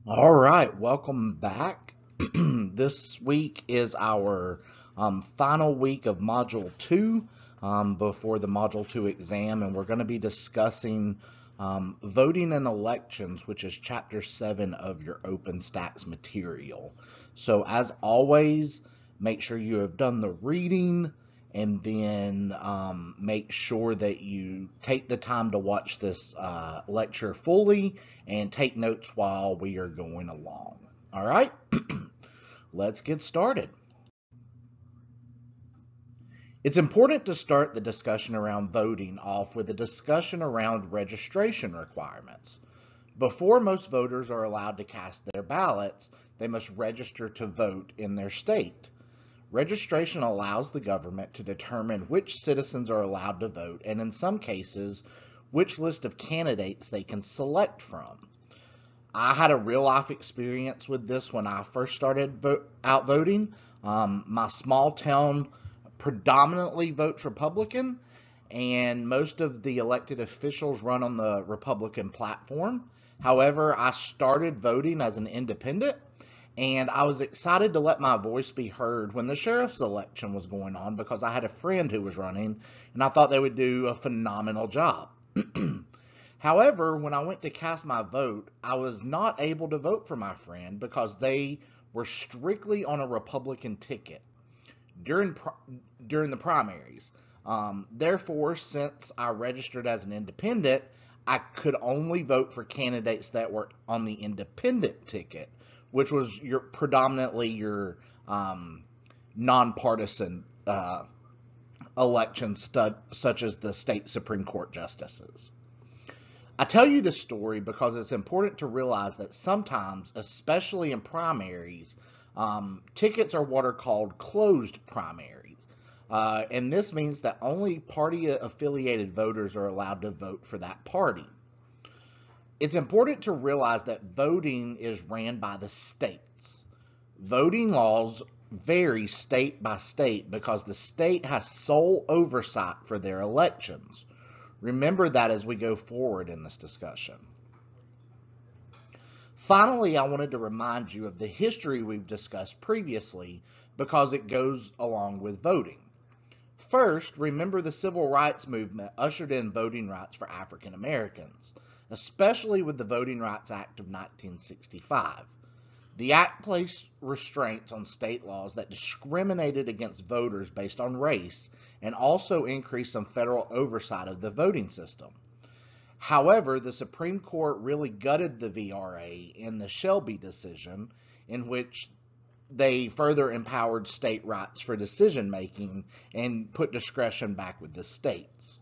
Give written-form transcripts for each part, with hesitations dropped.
All right, welcome back. This week is our final week of Module 2 before the Module 2 exam, and we're going to be discussing voting in elections, which is Chapter 7 of your OpenStax material. So as always, make sure you have done the reading, and then make sure that you take the time to watch this lecture fully and take notes while we are going along. All right, let's get started. It's important to start the discussion around voting off with a discussion around registration requirements. Before most voters are allowed to cast their ballots, they must register to vote in their state. Registration allows the government to determine which citizens are allowed to vote, and in some cases, which list of candidates they can select from. I had a real life experience with this when I first started out voting. My small town predominantly votes Republican, and most of the elected officials run on the Republican platform. However, I started voting as an independent, and I was excited to let my voice be heard when the sheriff's election was going on because I had a friend who was running, and I thought they would do a phenomenal job. However, when I went to cast my vote, I was not able to vote for my friend because they were strictly on a Republican ticket during during the primaries. Therefore, since I registered as an independent, I could only vote for candidates that were on the independent ticket, which was predominantly your nonpartisan elections, such as the state Supreme Court justices. I tell you this story because it's important to realize that sometimes, especially in primaries, tickets are what are called closed primaries. And this means that only party affiliated voters are allowed to vote for that party. It's important to realize that voting is ran by the states. Voting laws vary state by state because the state has sole oversight for their elections. Remember that as we go forward in this discussion. Finally, I wanted to remind you of the history we've discussed previously because it goes along with voting. First, remember the civil rights movement ushered in voting rights for African Americans, especially with the Voting Rights Act of 1965. The act placed restraints on state laws that discriminated against voters based on race and also increased some federal oversight of the voting system. However, the Supreme Court really gutted the VRA in the Shelby decision, in which they further empowered state rights for decision making and put discretion back with the states.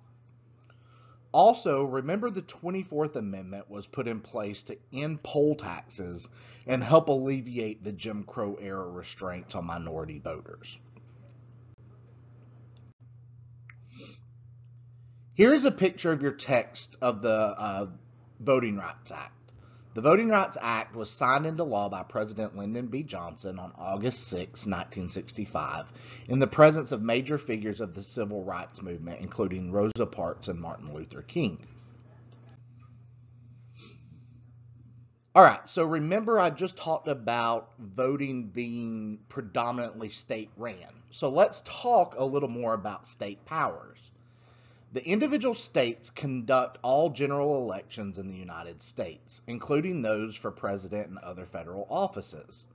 Also, remember the 24th Amendment was put in place to end poll taxes and help alleviate the Jim Crow era restraints on minority voters. Here's a picture of your text of the Voting Rights Act. The Voting Rights Act was signed into law by President Lyndon B. Johnson on August 6, 1965, in the presence of major figures of the civil rights movement, including Rosa Parks and Martin Luther King. All right, so remember I just talked about voting being predominantly state ran. So let's talk a little more about state powers. The individual states conduct all general elections in the United States, including those for president and other federal offices.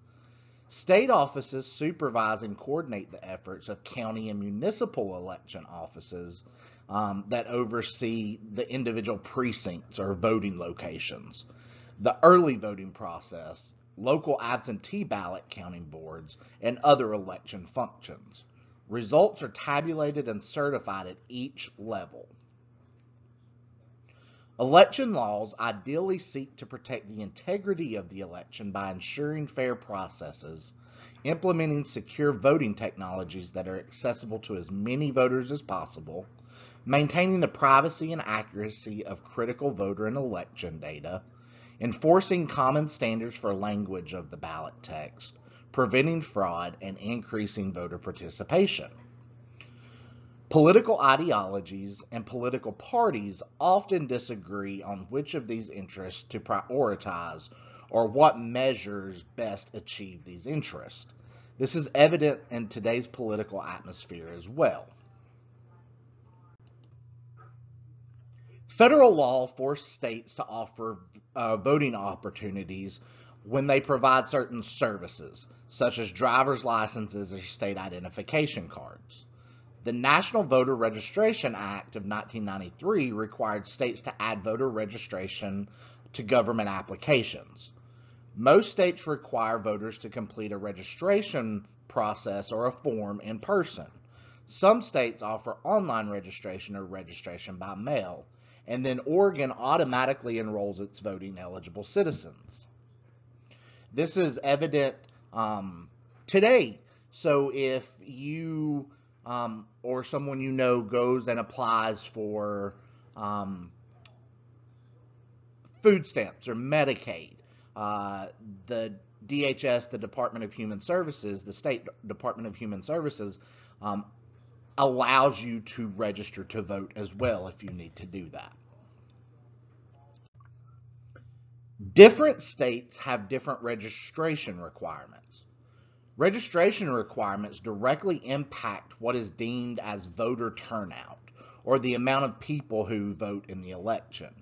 State offices supervise and coordinate the efforts of county and municipal election offices that oversee the individual precincts or voting locations, the early voting process, local absentee ballot counting boards, and other election functions. Results are tabulated and certified at each level. Election laws ideally seek to protect the integrity of the election by ensuring fair processes, implementing secure voting technologies that are accessible to as many voters as possible, maintaining the privacy and accuracy of critical voter and election data, enforcing common standards for language of the ballot text, preventing fraud, and increasing voter participation. Political ideologies and political parties often disagree on which of these interests to prioritize or what measures best achieve these interests. This is evident in today's political atmosphere as well. Federal law forced states to offer voting opportunities when they provide certain services, such as driver's licenses or state identification cards. The National Voter Registration Act of 1993 required states to add voter registration to government applications. Most states require voters to complete a registration process or a form in person. Some states offer online registration or registration by mail, and then Oregon automatically enrolls its voting eligible citizens. This is evident today. So if you or someone you know goes and applies for food stamps or Medicaid, the DHS, the Department of Human Services, the State Department of Human Services, allows you to register to vote as well if you need to do that. Different states have different registration requirements. Registration requirements directly impact what is deemed as voter turnout, or the amount of people who vote in the election.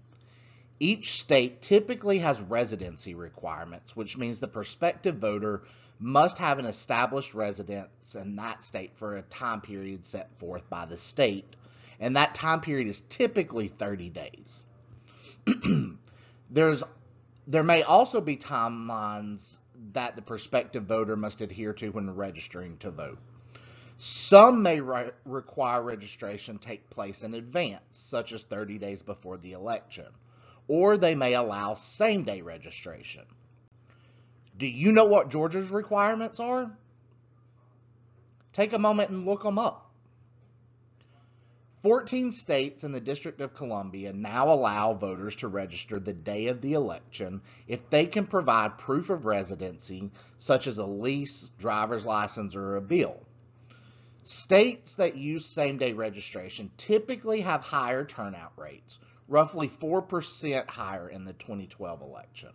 Each state typically has residency requirements, which means the prospective voter must have an established residence in that state for a time period set forth by the state, and that time period is typically 30 days. There may also be timelines that the prospective voter must adhere to when registering to vote. Some may require registration take place in advance, such as 30 days before the election, or they may allow same-day registration. Do you know what Georgia's requirements are? Take a moment and look them up. 14 states and the District of Columbia now allow voters to register the day of the election if they can provide proof of residency, such as a lease, driver's license, or a bill. States that use same-day registration typically have higher turnout rates, roughly 4% higher in the 2012 election.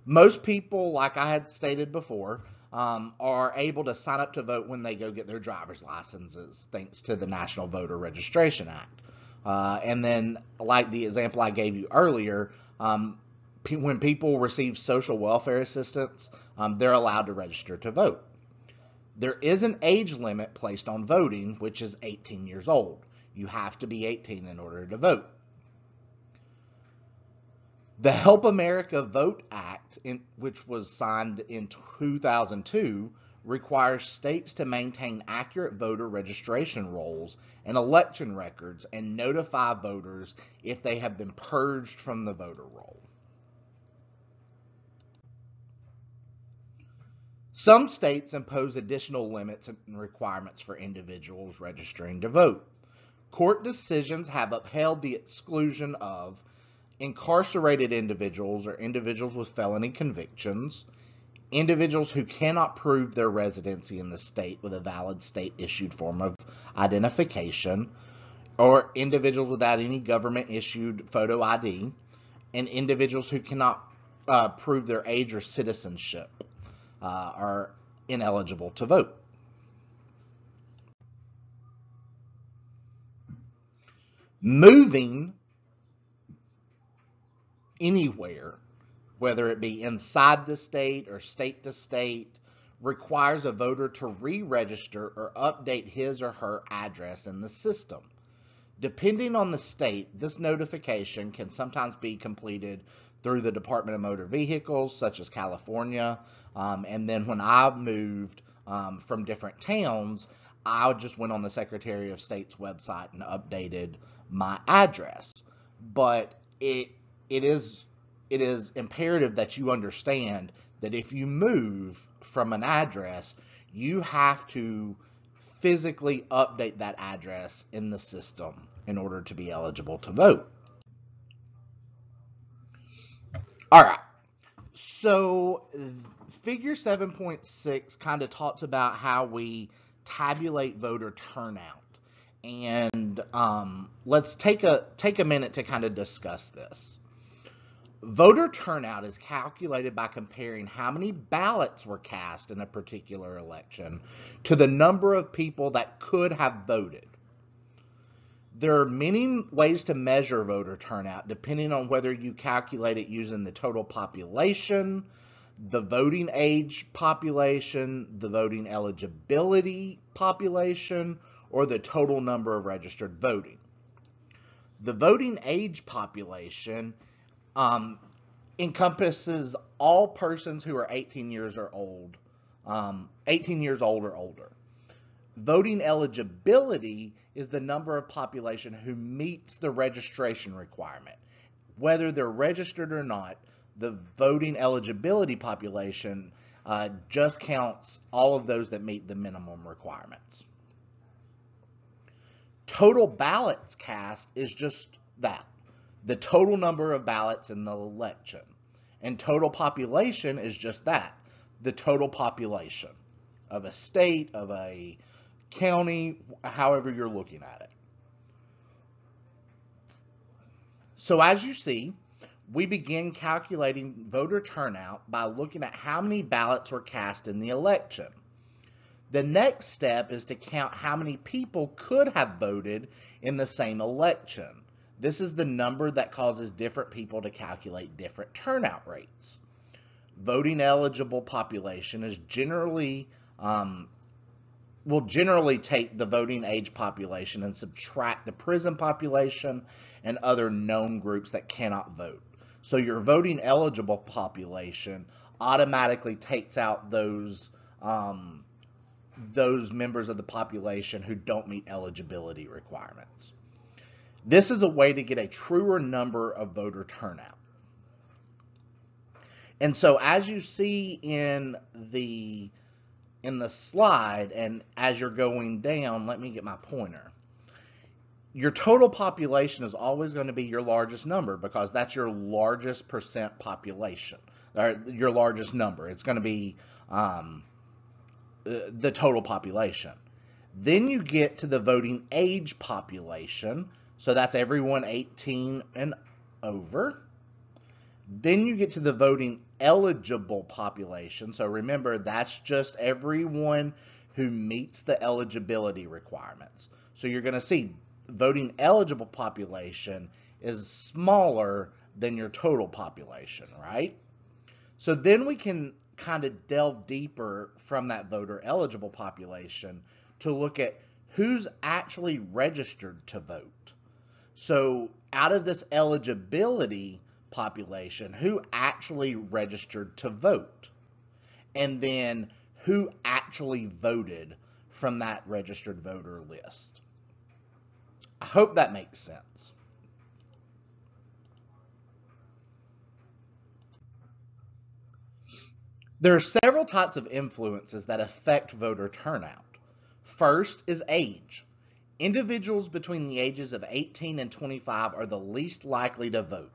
Most people, like I had stated before, are able to sign up to vote when they go get their driver's licenses, thanks to the National Voter Registration Act. And then, like the example I gave you earlier, when people receive social welfare assistance, they're allowed to register to vote. There is an age limit placed on voting, which is 18 years old. You have to be 18 in order to vote. The Help America Vote Act, which was signed in 2002, requires states to maintain accurate voter registration rolls and election records and notify voters if they have been purged from the voter roll. Some states impose additional limits and requirements for individuals registering to vote. Court decisions have upheld the exclusion of incarcerated individuals or individuals with felony convictions, individuals who cannot prove their residency in the state with a valid state-issued form of identification, or individuals without any government-issued photo ID, and individuals who cannot prove their age or citizenship are ineligible to vote. Moving anywhere, whether it be inside the state or state to state, requires a voter to re-register or update his or her address in the system. Depending on the state, this notification can sometimes be completed through the Department of Motor Vehicles, such as California, and then when I moved from different towns, I just went on the Secretary of State's website and updated my address. But it is imperative that you understand that if you move from an address, you have to physically update that address in the system in order to be eligible to vote. All right, so figure 7.6 kind of talks about how we tabulate voter turnout, and let's take a minute to kind of discuss this. Voter turnout is calculated by comparing how many ballots were cast in a particular election to the number of people that could have voted. There are many ways to measure voter turnout depending on whether you calculate it using the total population, the voting age population, the voting eligibility population, or the total number of registered voting. The voting age population encompasses all persons who are 18 years or old, 18 years old or older. Voting eligibility is the number of population who meets the registration requirement. Whether they're registered or not, the voting eligibility population just counts all of those that meet the minimum requirements. Total ballots cast is just that, the total number of ballots in the election. And total population is just that, the total population of a state, of a county, however you're looking at it. So as you see, we begin calculating voter turnout by looking at how many ballots were cast in the election. The next step is to count how many people could have voted in the same election. This is the number that causes different people to calculate different turnout rates. Voting eligible population is will generally take the voting age population and subtract the prison population and other known groups that cannot vote. So your voting eligible population automatically takes out those members of the population who don't meet eligibility requirements. This is a way to get a truer number of voter turnout. And so as you see in the slide, and as you're going down, let me get my pointer. Your total population is always going to be your largest number because that's your largest percent population, or your largest number. It's going to be the total population. Then you get to the voting age population, so that's everyone 18 and over. Then you get to the voting eligible population. So remember, that's just everyone who meets the eligibility requirements. So you're going to see voting eligible population is smaller than your total population, right? So then we can kind of delve deeper from that voter eligible population to look at who's actually registered to vote. So out of this eligibility population, who actually registered to vote, and then who actually voted from that registered voter list. I hope that makes sense. There are several types of influences that affect voter turnout. First is age. Individuals between the ages of 18 and 25 are the least likely to vote,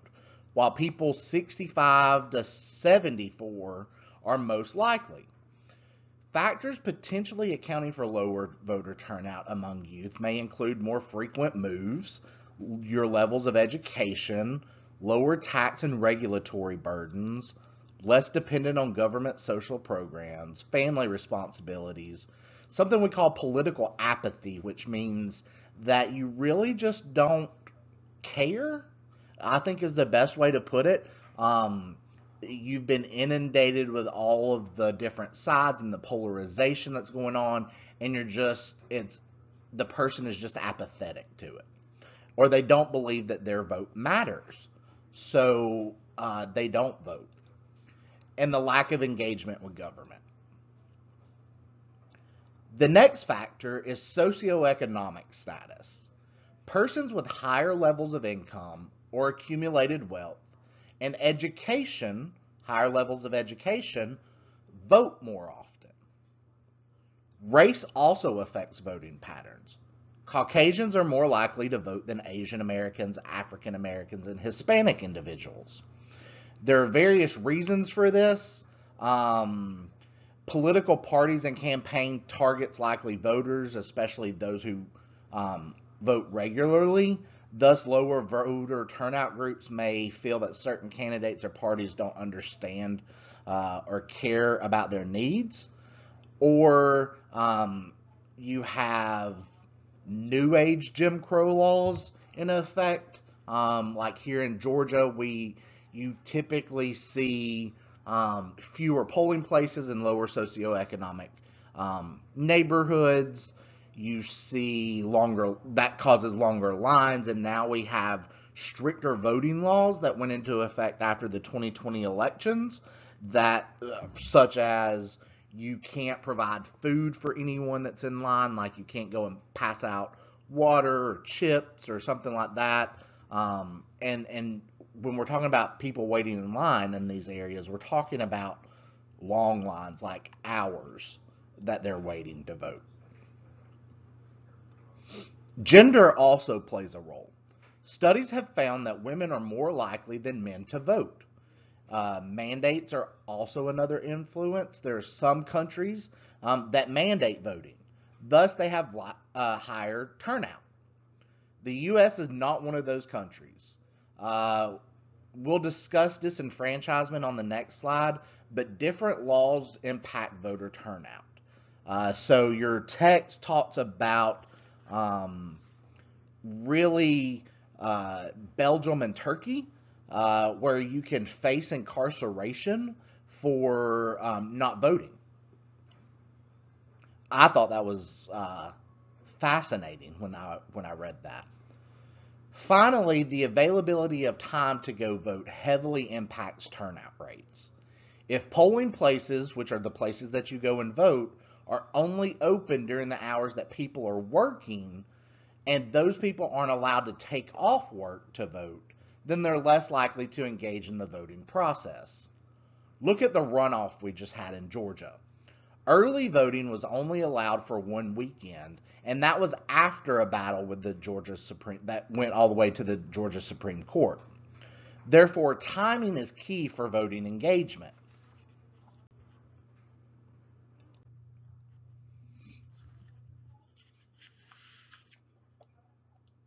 while people 65 to 74 are most likely. Factors potentially accounting for lower voter turnout among youth may include more frequent moves, your levels of education, lower tax and regulatory burdens, less dependent on government social programs, family responsibilities, something we call political apathy, which means that you really just don't care, I think is the best way to put it. You've been inundated with all of the different sides and the polarization that's going on, and the person is just apathetic to it. Or they don't believe that their vote matters, so they don't vote. And the lack of engagement with government. The next factor is socioeconomic status. Persons with higher levels of income or accumulated wealth and education, higher levels of education, vote more often. Race also affects voting patterns. Caucasians are more likely to vote than Asian Americans, African Americans, and Hispanic individuals. There are various reasons for this. Political parties and campaign targets likely voters, especially those who vote regularly. Thus, lower voter turnout groups may feel that certain candidates or parties don't understand or care about their needs. Or you have New Age Jim Crow laws in effect. Like here in Georgia, you typically see fewer polling places in lower socioeconomic neighborhoods. You see that causes longer lines, and now we have stricter voting laws that went into effect after the 2020 elections, that such as you can't provide food for anyone that's in line, like you can't go and pass out water or chips or something like that. And when we're talking about people waiting in line in these areas, we're talking about long lines, like hours that they're waiting to vote. Gender also plays a role. Studies have found that women are more likely than men to vote. Mandates are also another influence. There are some countries that mandate voting. Thus, they have higher turnout. The U.S. is not one of those countries. We'll discuss disenfranchisement on the next slide, but different laws impact voter turnout. So your text talks about really Belgium and Turkey, where you can face incarceration for not voting. I thought that was fascinating when I read that. Finally, the availability of time to go vote heavily impacts turnout rates. If polling places, which are the places that you go and vote, are only open during the hours that people are working, and those people aren't allowed to take off work to vote, then they're less likely to engage in the voting process. Look at the runoff we just had in Georgia. Early voting was only allowed for one weekend, and that was after a battle with the Georgia Supreme, that went all the way to the Georgia Supreme Court. Therefore, timing is key for voting engagement.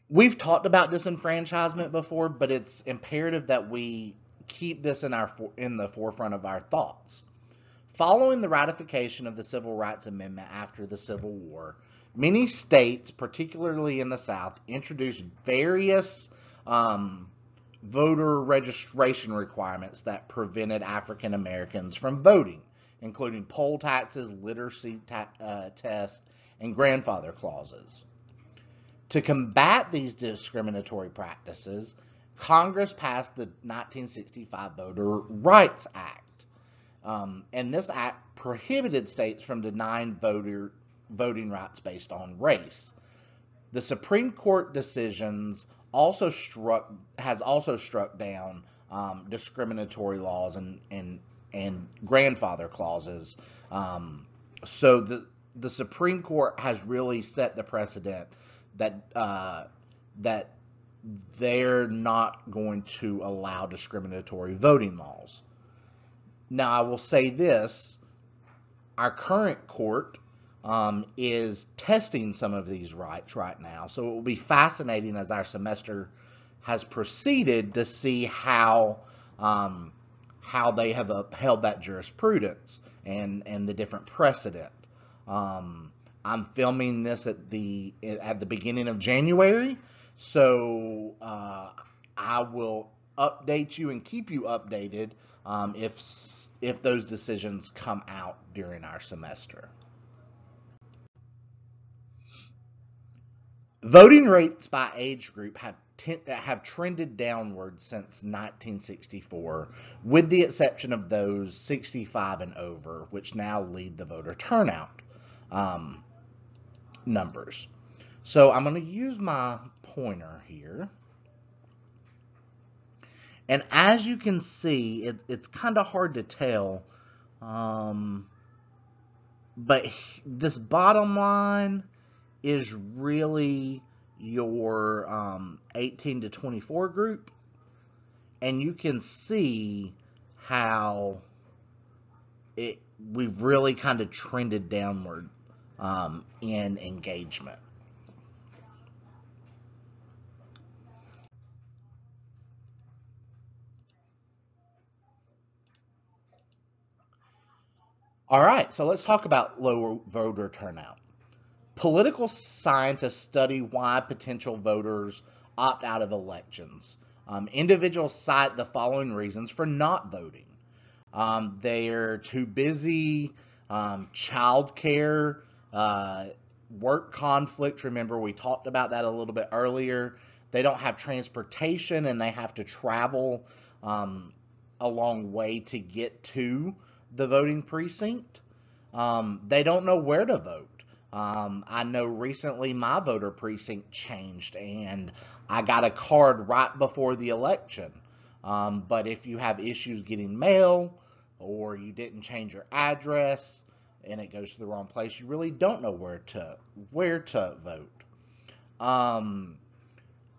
We've talked about disenfranchisement before, but it's imperative that we keep this in the forefront of our thoughts. Following the ratification of the Civil Rights Amendment after the Civil War, many states, particularly in the South, introduced various voter registration requirements that prevented African Americans from voting, including poll taxes, literacy tests, and grandfather clauses. To combat these discriminatory practices, Congress passed the 1965 Voter Rights Act. And this act prohibited states from denying voting rights based on race. The Supreme Court decisions has also struck down discriminatory laws and grandfather clauses. So the Supreme Court has really set the precedent that they're not going to allow discriminatory voting laws. Now, I will say this, our current court is testing some of these rights right now, so it will be fascinating as our semester has proceeded to see how they have upheld that jurisprudence and the different precedent. I'm filming this at the beginning of January, so I will update you and keep you updated if those decisions come out during our semester. Voting rates by age group have trended downward since 1964, with the exception of those 65 and over, which now lead the voter turnout numbers. So I'm going to use my pointer here. And as you can see, it's kind of hard to tell, but this bottom line is really your 18 to 24 group, and you can see how we've really kind of trended downward in engagement. All right, so let's talk about lower voter turnout. Political scientists study why potential voters opt out of elections. Individuals cite the following reasons for not voting. They're too busy, childcare, work conflict. Remember, we talked about that a little bit earlier. They don't have transportation and they have to travel a long way to get to the voting precinct. They don't know where to vote. I know recently my voter precinct changed and I got a card right before the election. But if you have issues getting mail or you didn't change your address and it goes to the wrong place, you really don't know where to vote.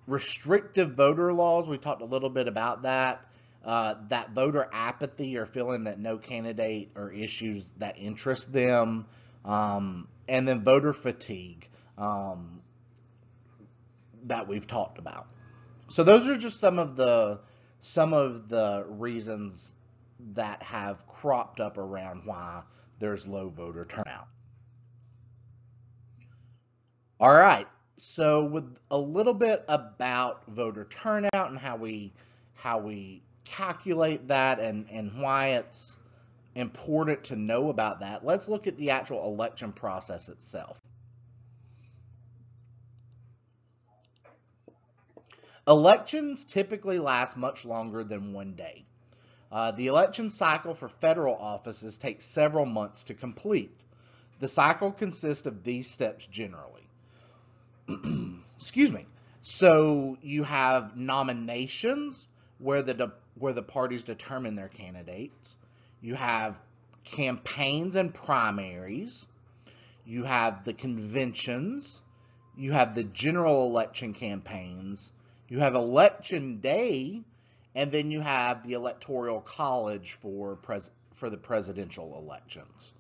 Restrictive voter laws, we talked a little bit about that. That voter apathy or feeling that no candidate or issues that interest them, and then voter fatigue that we've talked about. So those are just some of the reasons that have cropped up around why there's low voter turnout. All right, so with a little bit about voter turnout and how we calculate that and why it's important to know about that, let's look at the actual election process itself. Elections typically last much longer than one day. The election cycle for federal offices takes several months to complete. The cycle consists of these steps generally. Excuse me. So you have nominations where the parties determine their candidates. You have campaigns and primaries. You have the conventions. You have the general election campaigns. You have election day, and then you have the Electoral College for the presidential elections.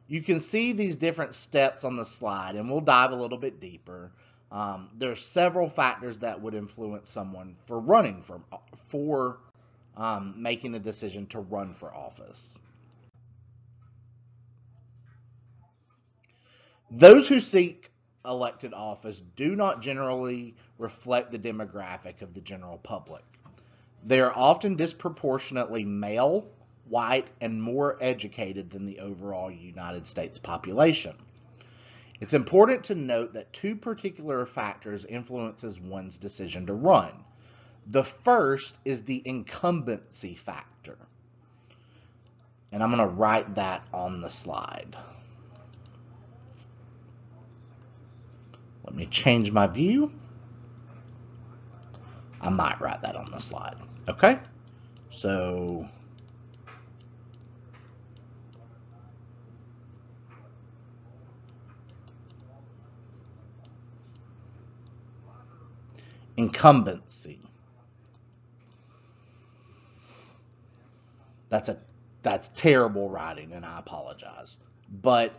You can see these different steps on the slide, and we'll dive a little bit deeper. There's several factors that would influence someone for making a decision to run for office. Those who seek elected office do not generally reflect the demographic of the general public. They are often disproportionately male, white, and more educated than the overall United States population. It's important to note that two particular factors influences one's decision to run. The first is the incumbency factor. And I'm going to write that on the slide. Let me change my view. I might write that on the slide. Okay? So incumbency. That's terrible writing, and I apologize. But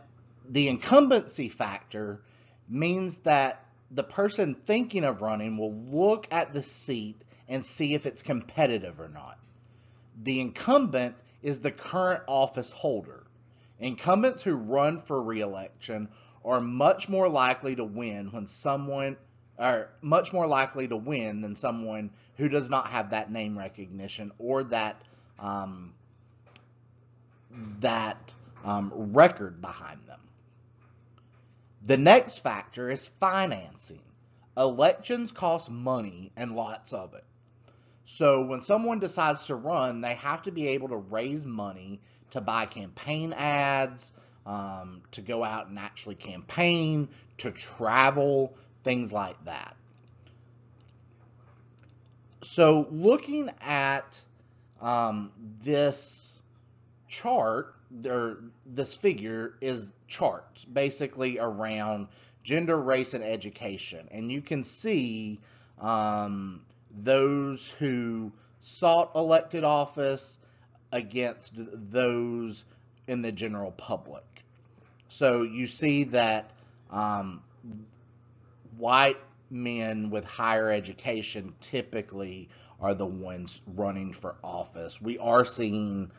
the incumbency factor means that the person thinking of running will look at the seat and see if it's competitive or not. The incumbent is the current office holder. Incumbents who run for re-election are much more likely to win than someone who does not have that name recognition or that record behind them. The next factor is financing. Elections cost money and lots of it. So when someone decides to run, they have to be able to raise money to buy campaign ads, to go out and actually campaign, to travel, things like that. So looking at this chart, this figure is charts basically around gender, race, and education. And you can see those who sought elected office against those in the general public. So you see that white men with higher education typically are the ones running for office. We are seeing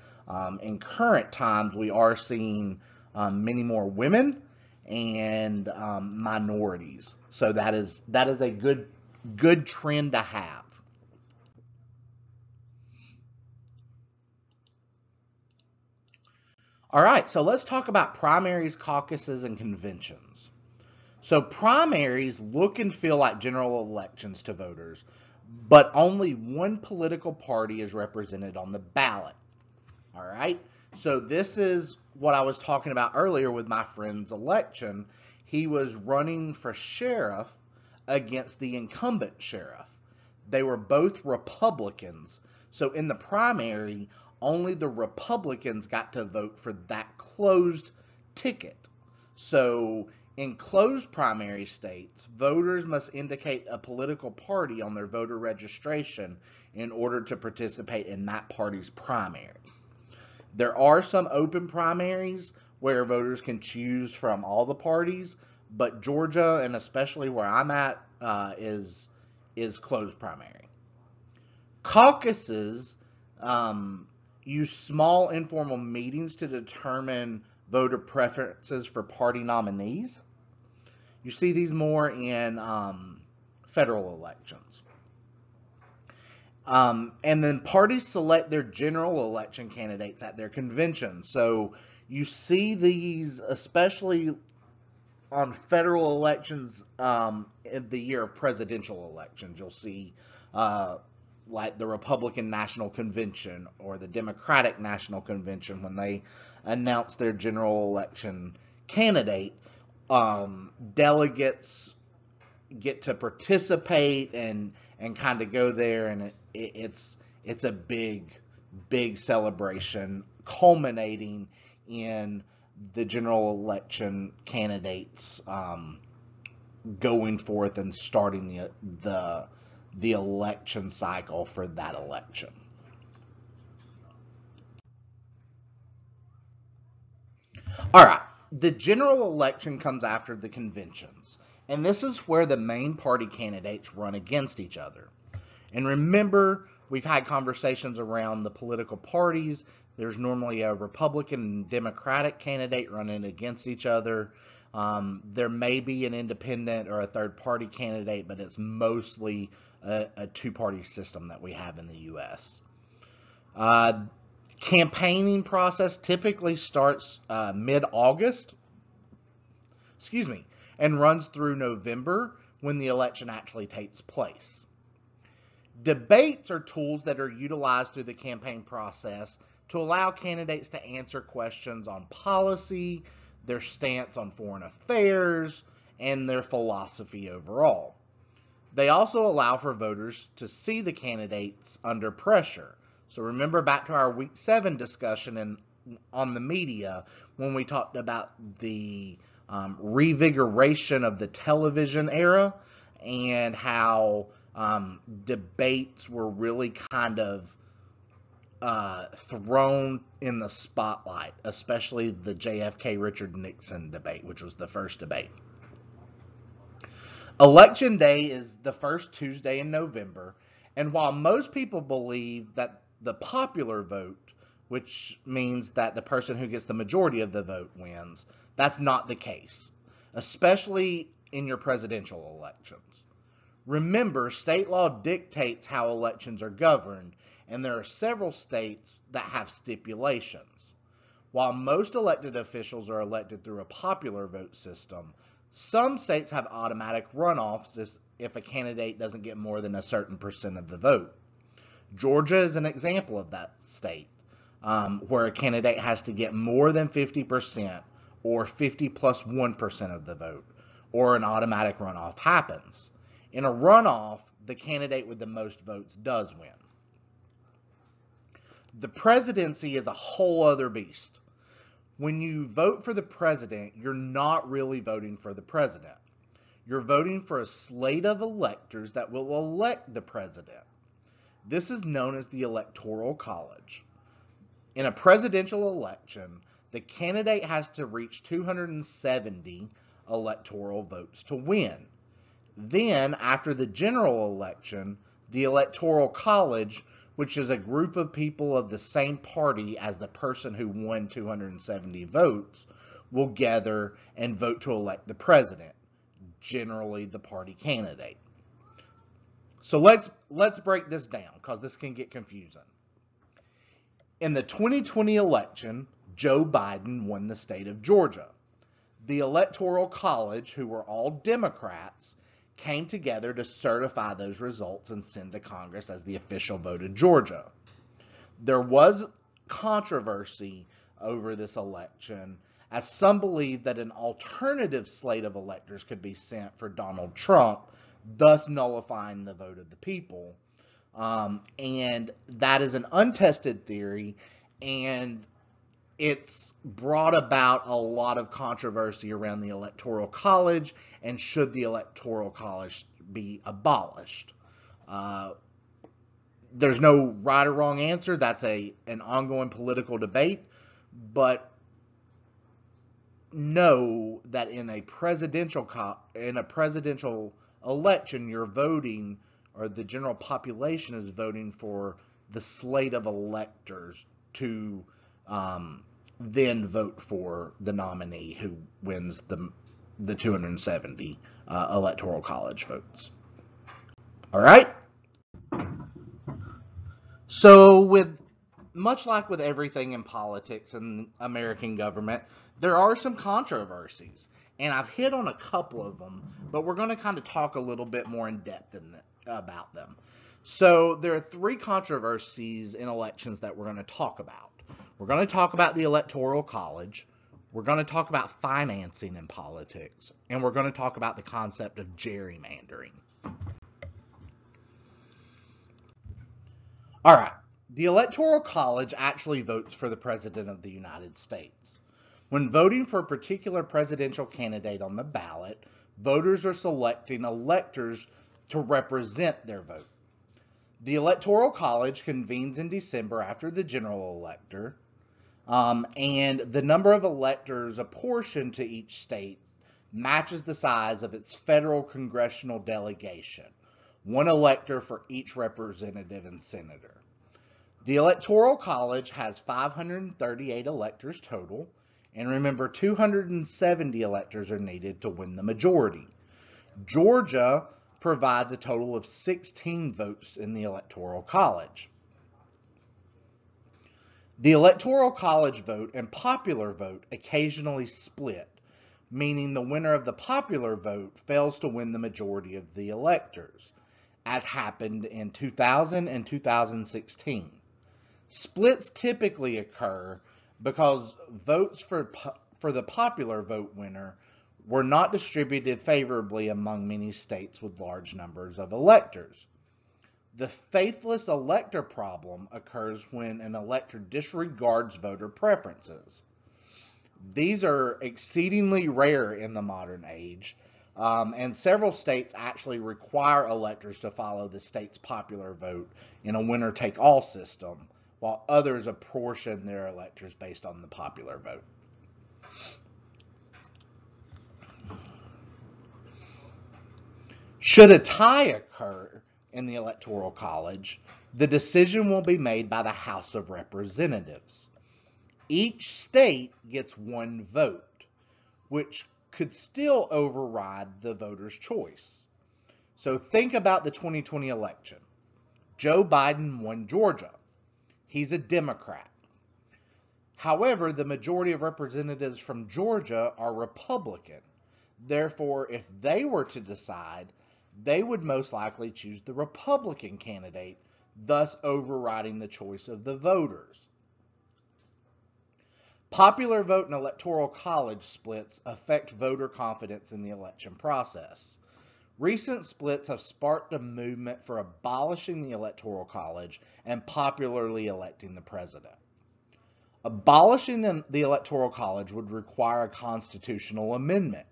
In current times, we are seeing many more women and minorities. So that is a good trend to have. All right, so let's talk about primaries, caucuses, and conventions. So primaries look and feel like general elections to voters, but only one political party is represented on the ballot. All right, so this is what I was talking about earlier with my friend's election. He was running for sheriff against the incumbent sheriff. They were both Republicans. So in the primary, only the Republicans got to vote for that closed ticket. So in closed primary states, voters must indicate a political party on their voter registration in order to participate in that party's primary. There are some open primaries where voters can choose from all the parties, but Georgia, and especially where I'm at, is closed primary. Caucuses use small informal meetings to determine voter preferences for party nominees. You see these more in federal elections. And then parties select their general election candidates at their convention. So you see these, especially on federal elections in the year of presidential elections. You'll see like the Republican National Convention or the Democratic National Convention when they announce their general election candidate. Delegates get to participate and kind of go there, and it's a big celebration culminating in the general election candidates going forth and starting the election cycle for that election. All right, the general election comes after the conventions, and this is where the main party candidates run against each other. And remember, we've had conversations around the political parties. There's normally a Republican and Democratic candidate running against each other. There may be an independent or a third-party candidate, but it's mostly a two-party system that we have in the U.S. Campaigning process typically starts mid-August, and runs through November when the election actually takes place. Debates are tools that are utilized through the campaign process to allow candidates to answer questions on policy, their stance on foreign affairs, and their philosophy overall. They also allow for voters to see the candidates under pressure. So remember back to our Week 7 discussion on the media when we talked about the revigoration of the television era and how debates were really kind of thrown in the spotlight, especially the JFK-Richard Nixon debate, which was the first debate. Election Day is the first Tuesday in November, and while most people believe that the popular vote, which means that the person who gets the majority of the vote wins, that's not the case, especially in your presidential elections. Remember, state law dictates how elections are governed, and there are several states that have stipulations. While most elected officials are elected through a popular vote system, some states have automatic runoffs if a candidate doesn't get more than a certain percent of the vote. Georgia is an example of that state, where a candidate has to get more than 50% or 50 plus 1% of the vote, or an automatic runoff happens. In a runoff, the candidate with the most votes does win. The presidency is a whole other beast. When you vote for the president, you're not really voting for the president. You're voting for a slate of electors that will elect the president. This is known as the Electoral College. In a presidential election, the candidate has to reach 270 electoral votes to win. Then, after the general election, the Electoral College which is a group of people of the same party as the person who won 270 votes, will gather and vote to elect the president, generally the party candidate. So let's break this down because this can get confusing. In the 2020 election, Joe Biden won the state of Georgia. The Electoral College, who were all Democrats, came together to certify those results and send to Congress as the official vote of Georgia. There was controversy over this election, as some believed that an alternative slate of electors could be sent for Donald Trump, thus nullifying the vote of the people. And that is an untested theory, and it's brought about a lot of controversy around the Electoral College and should the Electoral College be abolished. There's no right or wrong answer. That's an ongoing political debate, but know that in a presidential election, you're voting, or the general population is voting for the slate of electors to then vote for the nominee who wins the 270 Electoral College votes. All right. So much like with everything in politics and American government, there are some controversies, and I've hit on a couple of them, but we're going to kind of talk a little bit more in depth about them. So there are three controversies in elections that we're going to talk about. We're going to talk about the Electoral College, we're going to talk about financing in politics, and we're going to talk about the concept of gerrymandering. All right, the Electoral College actually votes for the President of the United States. When voting for a particular presidential candidate on the ballot, voters are selecting electors to represent their vote. The Electoral College convenes in December after the general elector, and the number of electors apportioned to each state matches the size of its federal congressional delegation, one elector for each representative and senator. The Electoral College has 538 electors total, and remember, 270 electors are needed to win the majority. Georgia provides a total of 16 votes in the Electoral College. The Electoral College vote and popular vote occasionally split, meaning the winner of the popular vote fails to win the majority of the electors, as happened in 2000 and 2016. Splits typically occur because votes for the popular vote winner were not distributed favorably among many states with large numbers of electors. The faithless elector problem occurs when an elector disregards voter preferences. These are exceedingly rare in the modern age, and several states actually require electors to follow the state's popular vote in a winner-take-all system, while others apportion their electors based on the popular vote. Should a tie occur in the Electoral College, the decision will be made by the House of Representatives. Each state gets one vote, which could still override the voter's choice. So think about the 2020 election. Joe Biden won Georgia. He's a Democrat. However, the majority of representatives from Georgia are Republican. Therefore, if they were to decide, they would most likely choose the Republican candidate, thus overriding the choice of the voters. Popular vote and Electoral College splits affect voter confidence in the election process. Recent splits have sparked a movement for abolishing the Electoral College and popularly electing the president. Abolishing the Electoral College would require a constitutional amendment.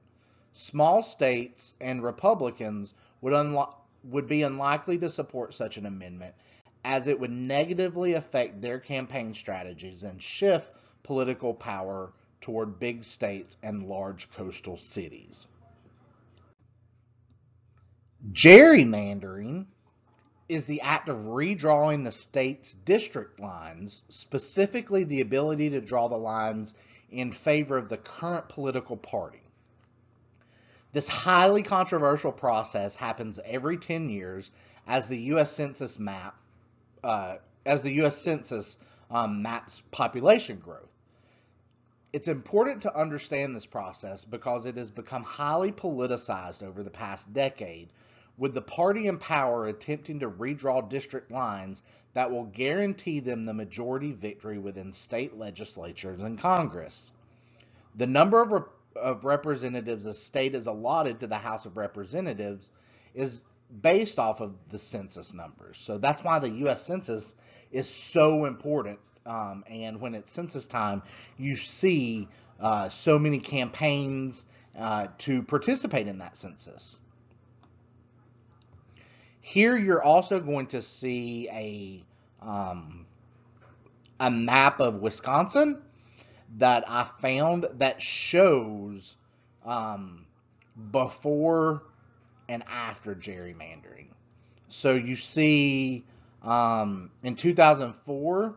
Small states and Republicans would be unlikely to support such an amendment, as it would negatively affect their campaign strategies and shift political power toward big states and large coastal cities. Gerrymandering is the act of redrawing the state's district lines, specifically the ability to draw the lines in favor of the current political party. This highly controversial process happens every 10 years as the U.S. Census maps population growth. It's important to understand this process because it has become highly politicized over the past decade, with the party in power attempting to redraw district lines that will guarantee them the majority victory within state legislatures and Congress. The number of representatives a state is allotted to the House of Representatives is based off of the census numbers. So that's why the U.S. Census is so important. And when it's census time, you see so many campaigns to participate in that census. Here you're also going to see a map of Wisconsin that I found that shows before and after gerrymandering. So you see in 2004,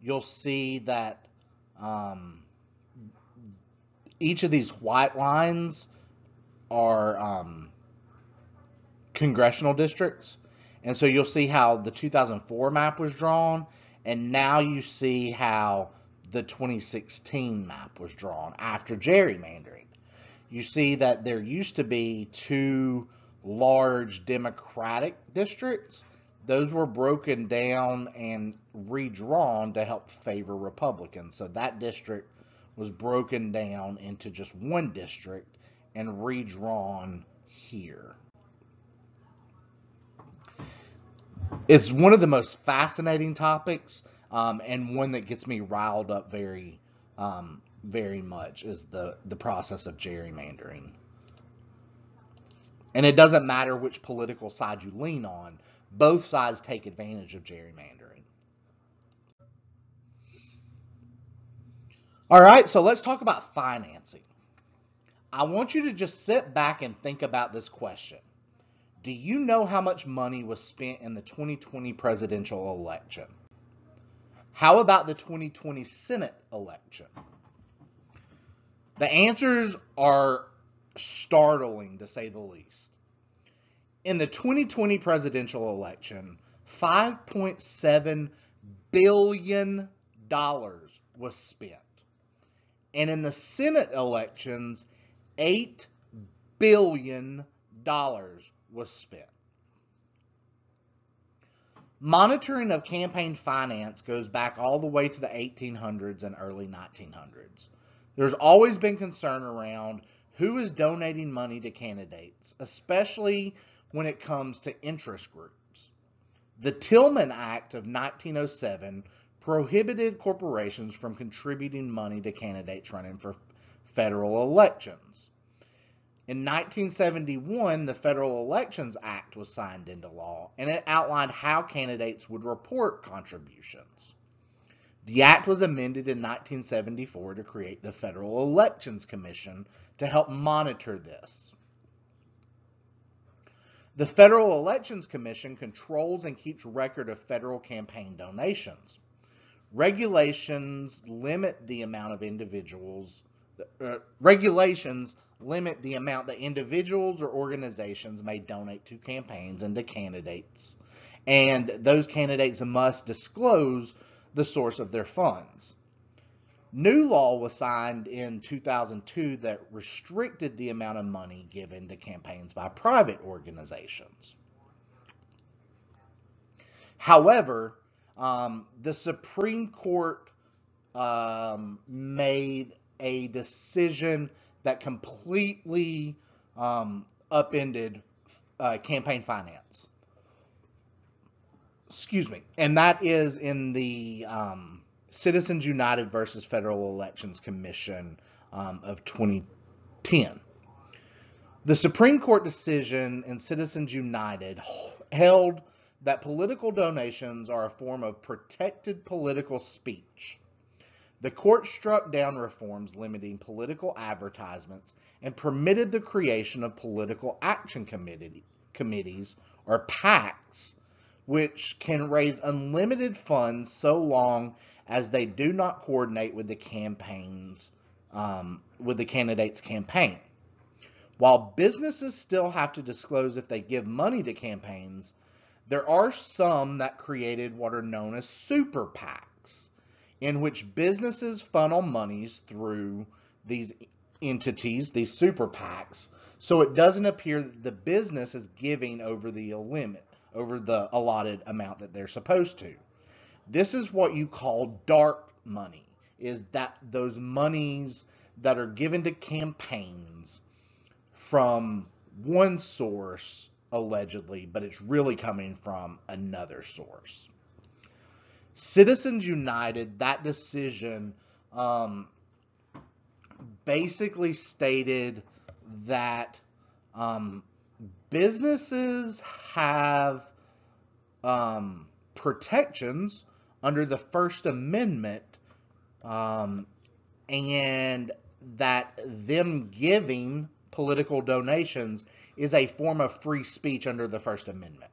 you'll see that each of these white lines are congressional districts. And so you'll see how the 2004 map was drawn, and now you see how the 2016 map was drawn after gerrymandering. You see that there used to be two large Democratic districts. Those were broken down and redrawn to help favor Republicans. So that district was broken down into just one district and redrawn here. It's one of the most fascinating topics, and one that gets me riled up very much is the process of gerrymandering. And it doesn't matter which political side you lean on, both sides take advantage of gerrymandering. All right, so let's talk about financing. I want you to just sit back and think about this question. Do you know how much money was spent in the 2020 presidential election? How about the 2020 Senate election? The answers are startling, to say the least. In the 2020 presidential election, $5.7 billion was spent. And in the Senate elections, $8 billion was spent. Monitoring of campaign finance goes back all the way to the 1800s and early 1900s. There's always been concern around who is donating money to candidates, especially when it comes to interest groups. The Tillman Act of 1907 prohibited corporations from contributing money to candidates running for federal elections. In 1971, the Federal Elections Act was signed into law, and it outlined how candidates would report contributions. The act was amended in 1974 to create the Federal Elections Commission to help monitor this. The Federal Elections Commission controls and keeps record of federal campaign donations. Regulations limit the amount that individuals or organizations may donate to campaigns and to candidates, and those candidates must disclose the source of their funds. New law was signed in 2002 that restricted the amount of money given to campaigns by private organizations. However, the Supreme Court made a decision that completely upended campaign finance. And that is in the Citizens United versus Federal Elections Commission of 2010. The Supreme Court decision in Citizens United held that political donations are a form of protected political speech. The court struck down reforms limiting political advertisements and permitted the creation of political action committees, or PACs, which can raise unlimited funds so long as they do not coordinate with the candidate's campaign. While businesses still have to disclose if they give money to campaigns, there are some that created what are known as super PACs, in which businesses funnel monies through these entities, these super PACs, so it doesn't appear that the business is giving over the limit, over the allotted amount that they're supposed to. This is what you call dark money, is that those monies that are given to campaigns from one source, allegedly, but it's really coming from another source. Citizens United, that decision basically stated that businesses have protections under the First Amendment, and that them giving political donations is a form of free speech under the First Amendment.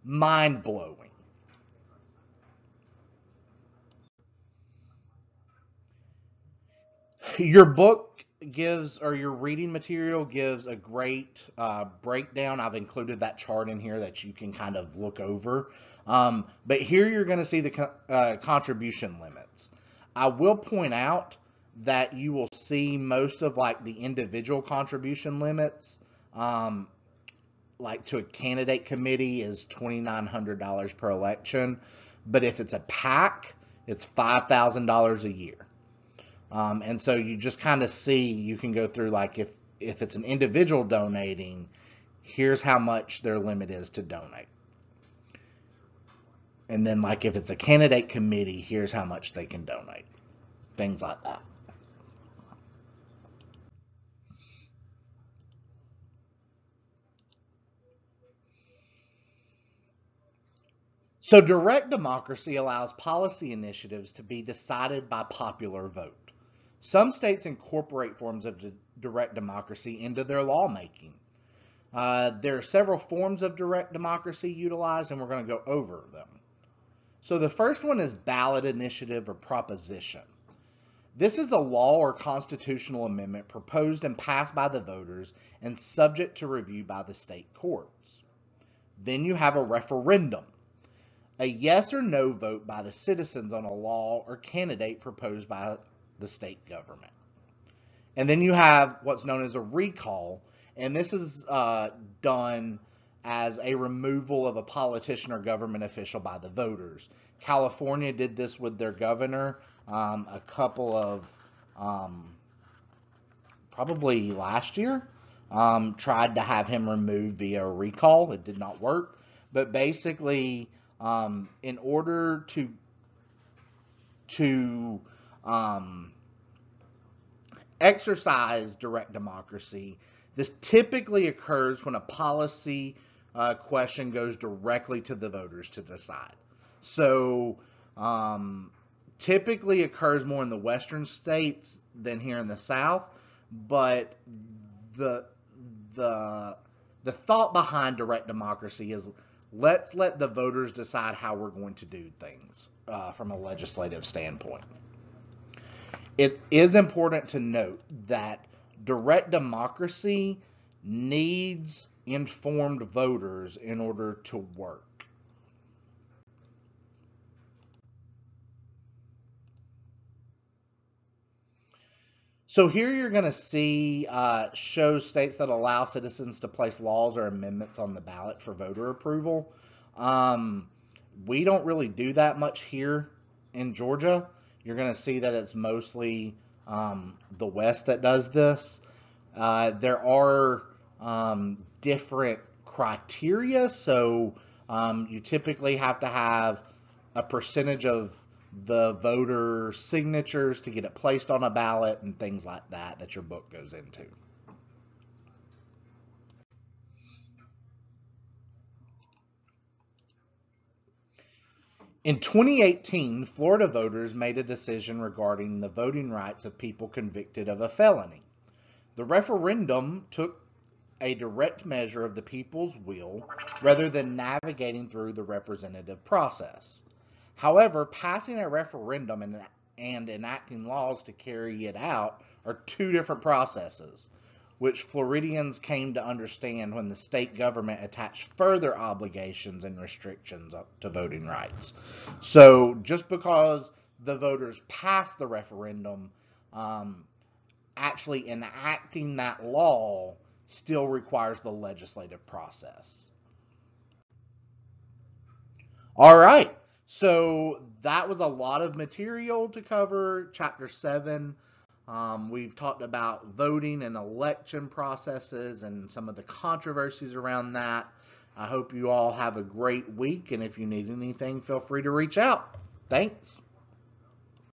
Mind-blowing. Your book gives, or your reading material gives a great breakdown. I've included that chart in here that you can kind of look over. But here you're going to see the contribution limits. I will point out that you will see most of like the individual contribution limits, like to a candidate committee is $2,900 per election. But if it's a PAC, it's $5,000 a year. And so you just kind of see, you can go through like if it's an individual donating, here's how much their limit is to donate. And then like if it's a candidate committee, here's how much they can donate. Things like that. So direct democracy allows policy initiatives to be decided by popular vote. Some states incorporate forms of direct democracy into their lawmaking. There are several forms of direct democracy utilized, and we're going to go over them. So the first one is ballot initiative or proposition. This is a law or constitutional amendment proposed and passed by the voters and subject to review by the state courts. Then you have a referendum, a yes or no vote by the citizens on a law or candidate proposed by the state government. And then you have what's known as a recall, and this is done as a removal of a politician or government official by the voters. California did this with their governor a couple of, probably last year, tried to have him removed via a recall. It did not work. But basically, in order to exercise direct democracy, this typically occurs when a policy question goes directly to the voters to decide. So typically occurs more in the western states than here in the South, but the thought behind direct democracy is let's let the voters decide how we're going to do things from a legislative standpoint. It is important to note that direct democracy needs informed voters in order to work. So here you're going to see shows states that allow citizens to place laws or amendments on the ballot for voter approval. We don't really do that much here in Georgia. You're going to see that it's mostly the West that does this. There are different criteria, so you typically have to have a percentage of the voter signatures to get it placed on a ballot and things like that that your book goes into. In 2018, Florida voters made a decision regarding the voting rights of people convicted of a felony. The referendum took a direct measure of the people's will rather than navigating through the representative process. However, passing a referendum and enacting laws to carry it out are two different processes, which Floridians came to understand when the state government attached further obligations and restrictions to voting rights. So just because the voters passed the referendum, actually enacting that law still requires the legislative process. All right, so that was a lot of material to cover. Chapter 7. We've talked about voting and election processes and some of the controversies around that. I hope you all have a great week, and if you need anything, feel free to reach out. Thanks.